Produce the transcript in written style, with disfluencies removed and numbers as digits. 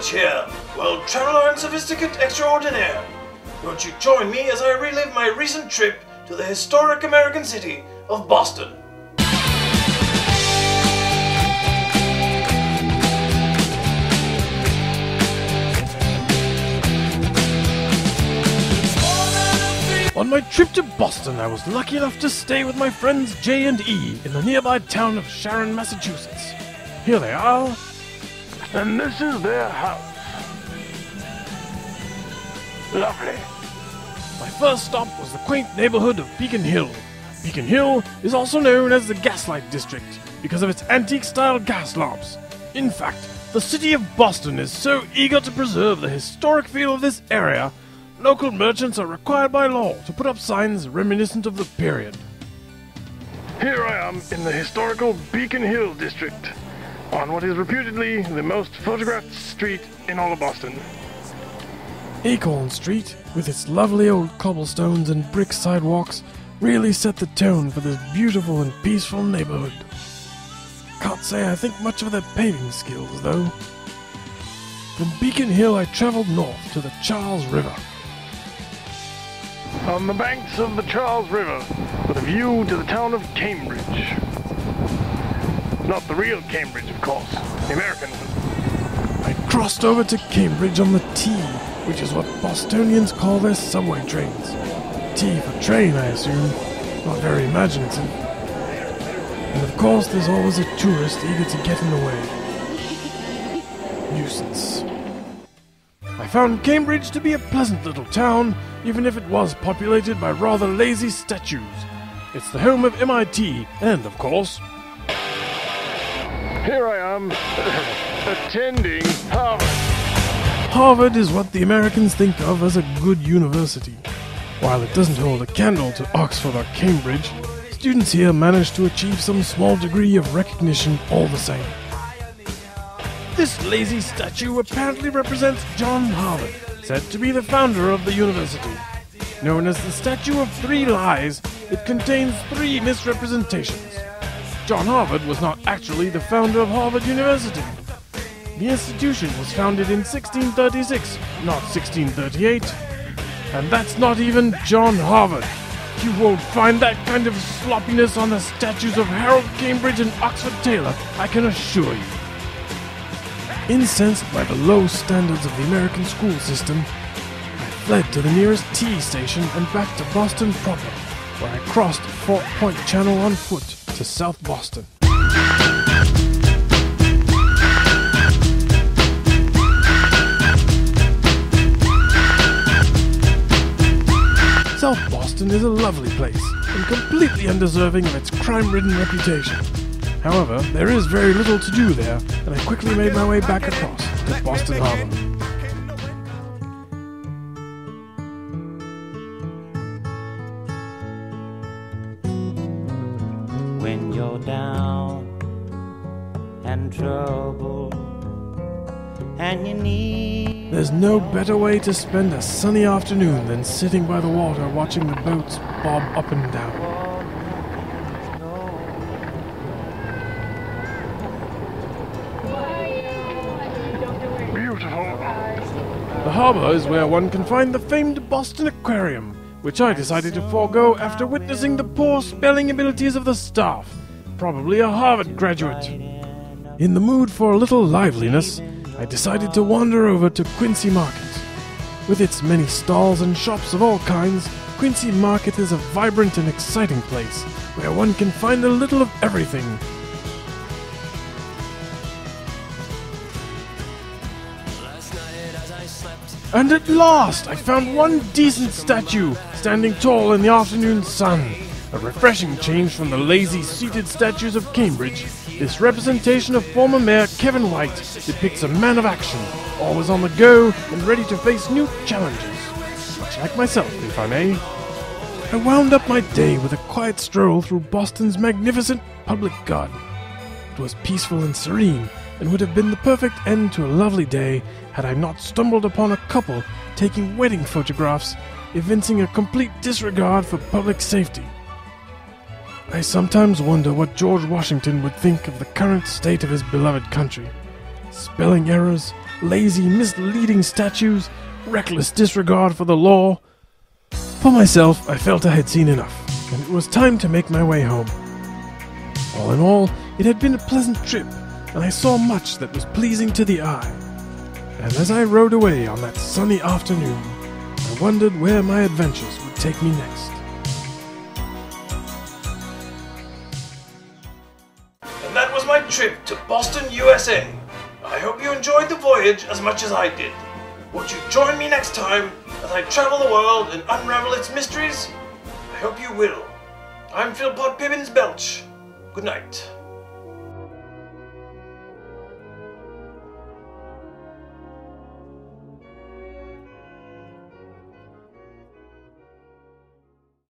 George here, world traveler and sophisticate extraordinaire. Won't you join me as I relive my recent trip to the historic American city of Boston? On my trip to Boston, I was lucky enough to stay with my friends J and E in the nearby town of Sharon, Massachusetts. Here they are. And this is their house. Lovely. My first stop was the quaint neighborhood of Beacon Hill. Beacon Hill is also known as the Gaslight District because of its antique-style gas lamps. In fact, the city of Boston is so eager to preserve the historic feel of this area, local merchants are required by law to put up signs reminiscent of the period. Here I am in the historical Beacon Hill district, on what is reputedly the most photographed street in all of Boston. Acorn Street, with its lovely old cobblestones and brick sidewalks, really set the tone for this beautiful and peaceful neighborhood. Can't say I think much of their paving skills, though. From Beacon Hill I traveled north to the Charles River. On the banks of the Charles River, with a view to the town of Cambridge. Not the real Cambridge, of course, the American one. I crossed over to Cambridge on the T, which is what Bostonians call their subway trains. T for train, I assume. Not very imaginative. And of course, there's always a tourist eager to get in the way. Nuisance. I found Cambridge to be a pleasant little town, even if it was populated by rather lazy statues. It's the home of MIT, and of course... Here I am, attending Harvard. Harvard is what the Americans think of as a good university. While it doesn't hold a candle to Oxford or Cambridge, students here manage to achieve some small degree of recognition all the same. This lazy statue apparently represents John Harvard, said to be the founder of the university. Known as the Statue of Three Lies, it contains 3 misrepresentations. John Harvard was not actually the founder of Harvard University. The institution was founded in 1636, not 1638. And that's not even John Harvard. You won't find that kind of sloppiness on the statues of Harold Cambridge and Oxford Taylor, I can assure you. Incensed by the low standards of the American school system, I fled to the nearest T station and back to Boston proper, where I crossed Fort Point Channel on foot to South Boston. South Boston is a lovely place, and completely undeserving of its crime-ridden reputation. However, there is very little to do there, and I quickly made my way back across to Boston Harbor. When you're down and troubled and you need... There's no better way to spend a sunny afternoon than sitting by the water watching the boats bob up and down. The harbor is where one can find the famed Boston Aquarium, which I decided to forego after witnessing the poor spelling abilities of the staff, probably a Harvard graduate. In the mood for a little liveliness, I decided to wander over to Quincy Market. With its many stalls and shops of all kinds, Quincy Market is a vibrant and exciting place where one can find a little of everything. And at last, I found one decent statue, standing tall in the afternoon sun. A refreshing change from the lazy, seated statues of Cambridge. This representation of former Mayor Kevin White depicts a man of action, always on the go and ready to face new challenges. Much like myself, if I may. I wound up my day with a quiet stroll through Boston's magnificent public garden. It was peaceful and serene, and would have been the perfect end to a lovely day had I not stumbled upon a couple taking wedding photographs, evincing a complete disregard for public safety. I sometimes wonder what George Washington would think of the current state of his beloved country. spelling errors, lazy, misleading statutes, reckless disregard for the law. For myself, I felt I had seen enough, and it was time to make my way home. All in all, it had been a pleasant trip, and I saw much that was pleasing to the eye. And as I rode away on that sunny afternoon, I wondered where my adventures would take me next. And that was my trip to Boston, USA. I hope you enjoyed the voyage as much as I did. Won't you join me next time as I travel the world and unravel its mysteries? I hope you will. I'm Philpot Pibbins Belch. Good night.